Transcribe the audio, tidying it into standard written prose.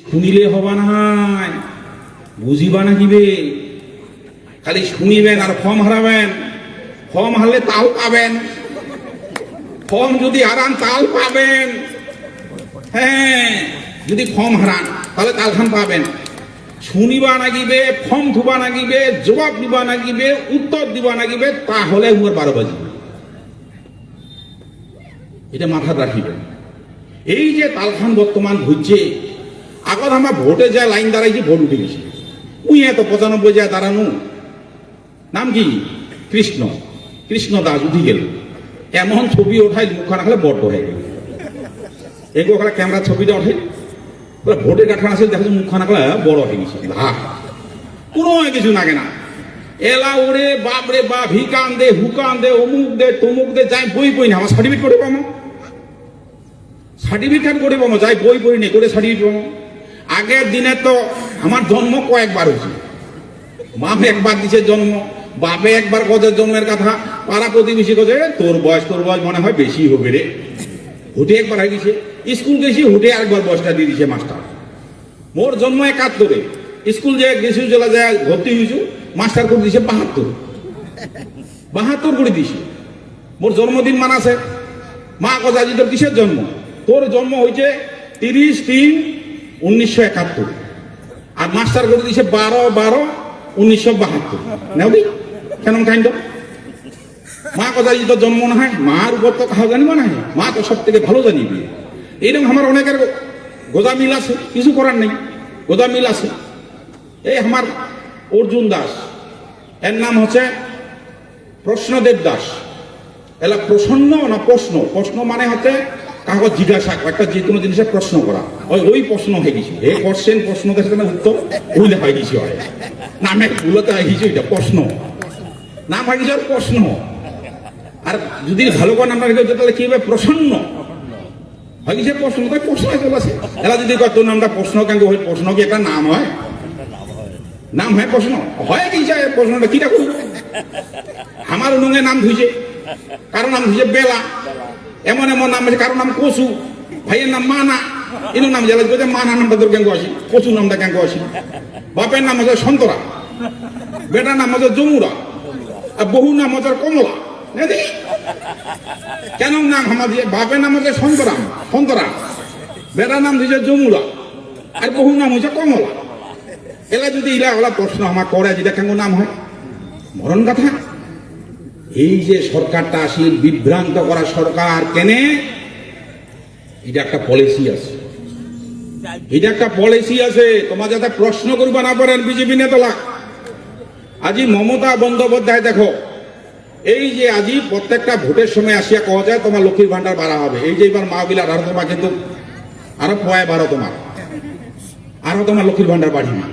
শুনিলে হবা নাই, বুঝিবা না কিবে। খালি শুনিবেন আর ফর্ম হারাবেন। ফর্ম হারলে তাল পাবেন, ফর্ম যদি হারান তাল পাবেন। হ্যাঁ, যদি ফর্ম হারান তাহলে তালখান পাবেন। শুনিবা নাগিবে, ফর্ম ধুবা নাগিবে, জবাব দিবা নাগিবে, উত্তর দিবা নাগিবে, তাহলে উমার 12 বাজিবে। এটা মাথা রাখিবেন। এই যে তালখান বর্তমান হচ্ছে, আগত আমরা ভোটে যায় লাইন দাঁড়াইছি, ভোট উঠে গেছি। উই এত 95 যায় দাঁড়ানো। নাম কি? কৃষ্ণ, কৃষ্ণ দাস উঠি গেল। এমন ছবি ওঠাই মুখখানা খালে বড্ড হয়ে গেল। এগো খালে ক্যামেরা ছবিটা ওঠে, ভোটের কাঠান আছে, দেখো মুখখানা খালে বড় হয়ে গেছে। কোনো কিছু লাগে না। এলা ওরে বাপরে বাপ, হিকান দে, হুকান দে, অমুক দে, তমুক দে, যাই বই বই না। আমার সার্টিফিকেট করে পাবো, সার্টিফিকেট করে পাবো, যাই বই বই নেই করে সার্টিফিকেট পাবো। আগের দিনে তো আমার জন্ম কয়েকবার হয়েছে। মা একবার দিছে জন্ম, বাপে একবার গজের জন্মের কথা, পাড়া প্রতিবেশী গজে তোর বয়স মনে হয় বেশি হবে রে। হুটে একবার হয়ে গেছে। স্কুল গেছি, হুটে আরেকবার বয়সটা দিয়ে দিছে মাস্টার। মোর জন্ম 71, স্কুল যে গেছি চলে যায় ভর্তি হয়েছু, মাস্টার করে দিছে 72 করে দিছে। মোর জন্মদিন মানাছে। মা কথা জি তোর কিসের জন্ম? তোর জন্ম হয়েছে 30-3-1971, আর মাস্টার করে দিছে 12-12-1972। নেও দি কেন কাইন্ড। মা কথা জি তোর জন্ম না হয়, মার উপর তো কাহা জানিব না, মা তো সব থেকে ভালো জানিবি। এইরকম আমার অনেকের গোদা মিল আছে, কিছু করার নেই, গোদা মিল আছে। এই আমার অর্জুন দাস, এর নাম হচ্ছে প্রশ্নদেব দাস। এলা প্রসন্ন না প্রশ্ন, প্রশ্ন মানে হচ্ছে কাগজ জিজ্ঞাসা, একটা যে কোনো জিনিসের প্রশ্ন করা। ওই প্রশ্ন হয়ে গেছে। এ কোশ্চেন, প্রশ্ন দেখে উত্তর উইলে হয়ে গেছে। হয় নামে ভুলতে হয়ে গেছে, ওইটা প্রশ্ন নাম হয়ে গেছে। আর প্রশ্ন, আর যদি ভালো করে নাম রেখে তাহলে কি হবে? প্রসন্ন হয়ে গেছে। প্রশ্ন, তাই প্রশ্ন চলে আসে। এরা যদি তোর নামটা প্রশ্ন কেন হয়? প্রশ্ন কি একটা নাম হয়? নাম হয় প্রশ্ন হয়ে গেছে। প্রশ্নটা কিটা করবে? আমার উনুঙে নাম ধুইছে, কারো নাম ধুইছে বেলা, এমন এমন নাম আছে। কারো নাম কচু, ভাইয়ের নাম মানা, এর নাম জেলা মানা নামটা তোর কেন আসি, কচু নামটা কেন আসি। বাপের নাম হচ্ছে সন্তরা, বেটার নাম হচ্ছে যমুরা, আর বহু নাম হচ্ছে কমলা। কেন নাম আমার দিয়ে? বাপের নাম হচ্ছে সন্তরাম, সন্তরাম, বেটার নাম দিয়েছে যমুরা, আর বহু নাম হচ্ছে কমলা। এলা যদি ইলা ওলা প্রশ্ন আমার করে, যেটা কেন নাম হয়? মরণ কথা। এই যে সরকারটা আসি বিভ্রান্ত করা সরকার কেনে, এটা একটা পলিসি আছে, এটা একটা পলিসি আছে। তোমার যাতে প্রশ্ন করবা না পারেন বিজেপি নেতালা। আজি মমতা বন্দ্যোপাধ্যায় দেখো, এই যে আজি প্রত্যেকটা ভোটের সময় আসিয়া কওয়া যায় তোমার লক্ষ্মীর ভান্ডার বাড়া হবে। এই যে এবার মা বিলার আরো তোমার কিন্তু আরো পয় বাড়ো, তোমার আরো তোমার লক্ষ্মীর ভান্ডার বাড়িবে।